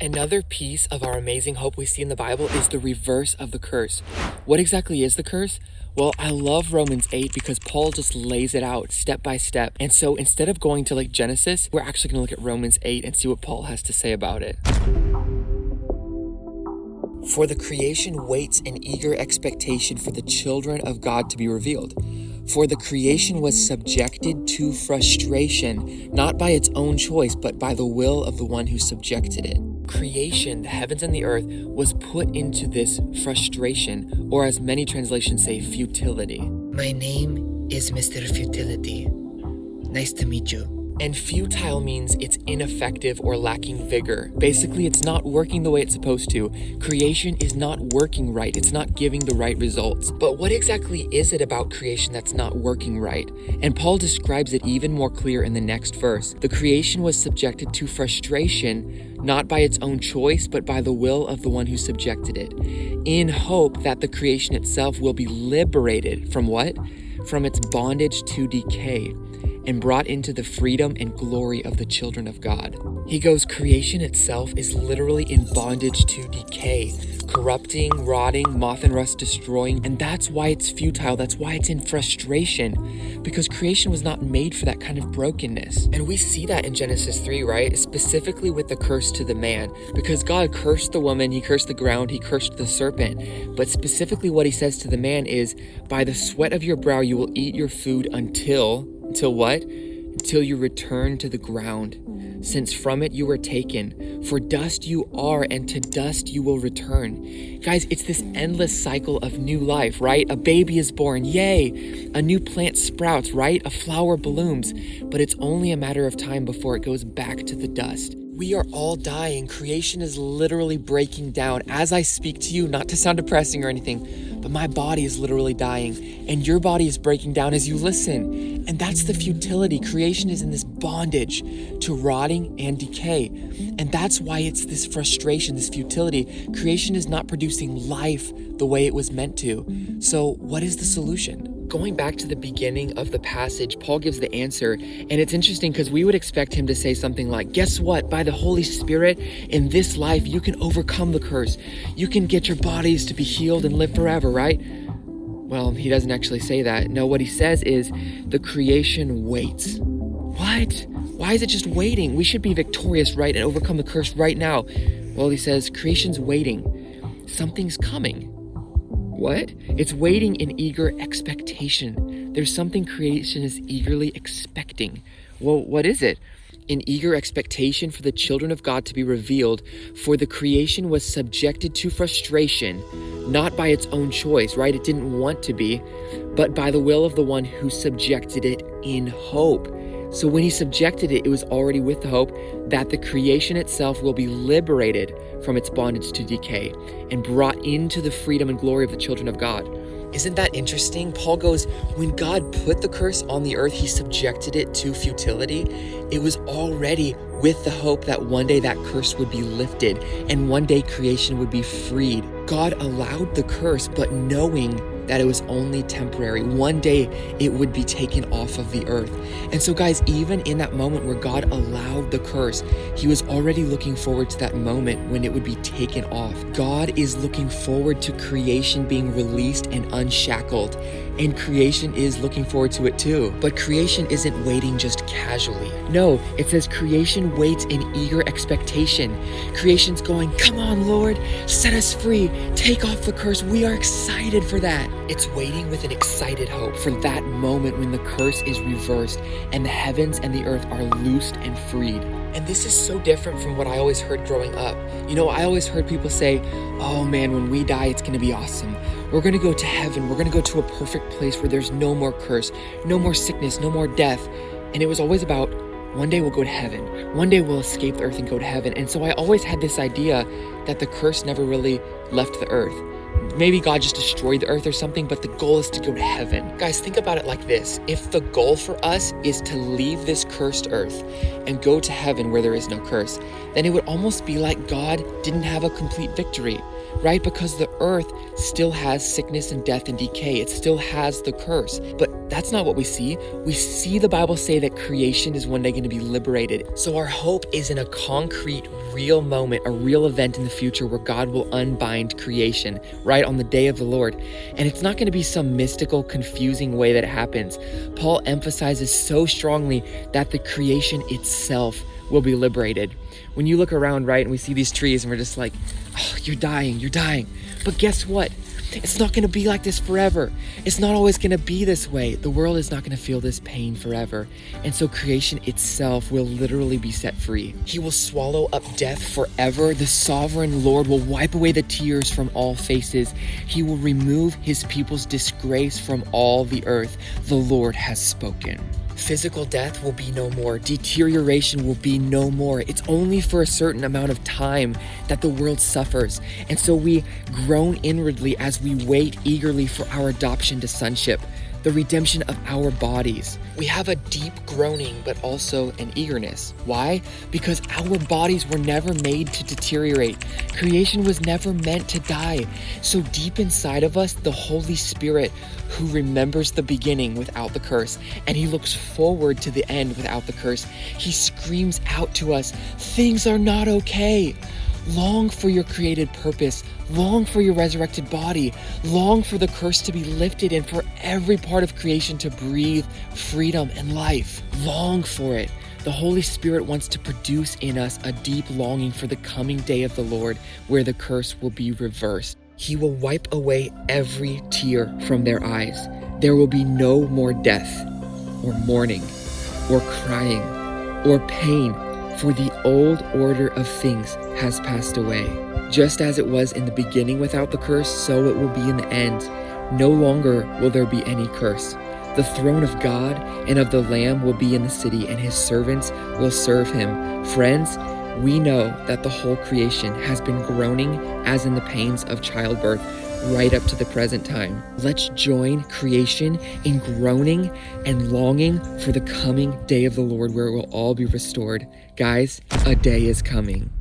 Another piece of our amazing hope we see in the Bible is the reverse of the curse. What exactly is the curse? Well, I love Romans 8 because Paul just lays it out step by step. And so instead of going to like Genesis, we're actually going to look at Romans 8 and see what Paul has to say about it. For the creation waits in eager expectation for the children of God to be revealed. For the creation was subjected to frustration, not by its own choice, but by the will of the one who subjected it. Creation, the heavens and the earth, was put into this frustration, or as many translations say, futility. My name is Mr. Futility. Nice to meet you. And futile means it's ineffective or lacking vigor. Basically, it's not working the way it's supposed to. Creation is not working right. It's not giving the right results. But what exactly is it about creation that's not working right? And Paul describes it even more clear in the next verse. The creation was subjected to frustration, not by its own choice, but by the will of the one who subjected it, in hope that the creation itself will be liberated from what? From its bondage to decay, and brought into the freedom and glory of the children of God. He goes, creation itself is literally in bondage to decay, corrupting, rotting, moth and rust destroying, and that's why it's futile. That's why it's in frustration, because creation was not made for that kind of brokenness. And we see that in Genesis 3, right? Specifically with the curse to the man, because God cursed the woman, he cursed the ground, he cursed the serpent. But specifically what he says to the man is, by the sweat of your brow you will eat your food until what? Until you return to the ground, since from it you were taken. For dust you are, and to dust you will return. Guys, it's this endless cycle of new life, right? A baby is born, yay! A new plant sprouts, right? A flower blooms. But it's only a matter of time before it goes back to the dust. We are all dying. Creation is literally breaking down. As I speak to you, not to sound depressing or anything, but my body is literally dying, and your body is breaking down as you listen. And that's the futility. Creation is in this bondage to rotting and decay. And that's why it's this frustration, this futility. Creation is not producing life the way it was meant to. So what is the solution? Going back to the beginning of the passage, Paul gives the answer, and it's interesting because we would expect him to say something like, guess what? By the Holy Spirit, in this life, you can overcome the curse. You can get your bodies to be healed and live forever, right? Well, he doesn't actually say that. No, what he says is, the creation waits. What? Why is it just waiting? We should be victorious, right, and overcome the curse right now. Well, he says, creation's waiting. Something's coming. What? It's waiting in eager expectation. There's something creation is eagerly expecting. Well, what is it? In eager expectation for the children of God to be revealed, for the creation was subjected to frustration, not by its own choice, right? It didn't want to be, but by the will of the one who subjected it in hope. So when he subjected it, it was already with the hope that the creation itself will be liberated from its bondage to decay and brought into the freedom and glory of the children of God. Isn't that interesting? Paul goes, when God put the curse on the earth, he subjected it to futility. It was already with the hope that one day that curse would be lifted and one day creation would be freed. God allowed the curse, but knowing that it was only temporary. One day it would be taken off of the earth. And so guys, even in that moment where God allowed the curse, he was already looking forward to that moment when it would be taken off. God is looking forward to creation being released and unshackled. And creation is looking forward to it too. But creation isn't waiting just casually. No, it says creation waits in eager expectation. Creation's going, come on, Lord, set us free. Take off the curse. We are excited for that. It's waiting with an excited hope for that moment when the curse is reversed and the heavens and the earth are loosed and freed. And this is so different from what I always heard growing up. You know, I always heard people say, oh man, when we die, it's going to be awesome. We're going to go to heaven. We're going to go to a perfect place where there's no more curse, no more sickness, no more death. And it was always about, one day we'll go to heaven. One day we'll escape the earth and go to heaven. And so I always had this idea that the curse never really left the earth. Maybe God just destroyed the earth or something, but the goal is to go to heaven. Guys, think about it like this. If the goal for us is to leave this cursed earth and go to heaven where there is no curse, then it would almost be like God didn't have a complete victory, right? Because the earth still has sickness and death and decay. It still has the curse. But that's not what we see. We see the Bible say that creation is one day going to be liberated. So our hope is in a concrete, real moment, a real event in the future where God will unbind creation, right, on the day of the Lord. And it's not going to be some mystical, confusing way that it happens. Paul emphasizes so strongly that the creation itself will be liberated. When you look around, right, and we see these trees and we're just like, oh, you're dying. But guess what? It's not going to be like this forever. It's not always going to be this way. The world is not going to feel this pain forever. And so creation itself will literally be set free. He will swallow up death forever. The sovereign Lord will wipe away the tears from all faces. He will remove his people's disgrace from all the earth. The Lord has spoken. Physical death will be no more. Deterioration will be no more. It's only for a certain amount of time that the world suffers. And so we groan inwardly as we wait eagerly for our adoption to sonship, the redemption of our bodies. We have a deep groaning, but also an eagerness. Why? Because our bodies were never made to deteriorate. Creation was never meant to die. So deep inside of us, the Holy Spirit, who remembers the beginning without the curse, and he looks forward to the end without the curse, he screams out to us, things are not okay. Long for your created purpose. Long for your resurrected body. Long for the curse to be lifted and for every part of creation to breathe freedom and life. Long for it. The Holy Spirit wants to produce in us a deep longing for the coming day of the Lord, where the curse will be reversed. He will wipe away every tear from their eyes. There will be no more death, or mourning, or crying, or pain, for the old order of things has passed away. Just as it was in the beginning without the curse, so it will be in the end. No longer will there be any curse. The throne of God and of the Lamb will be in the city, and his servants will serve him. Friends, we know that the whole creation has been groaning as in the pains of childbirth right up to the present time. Let's join creation in groaning and longing for the coming day of the Lord, where it will all be restored. Guys, a day is coming.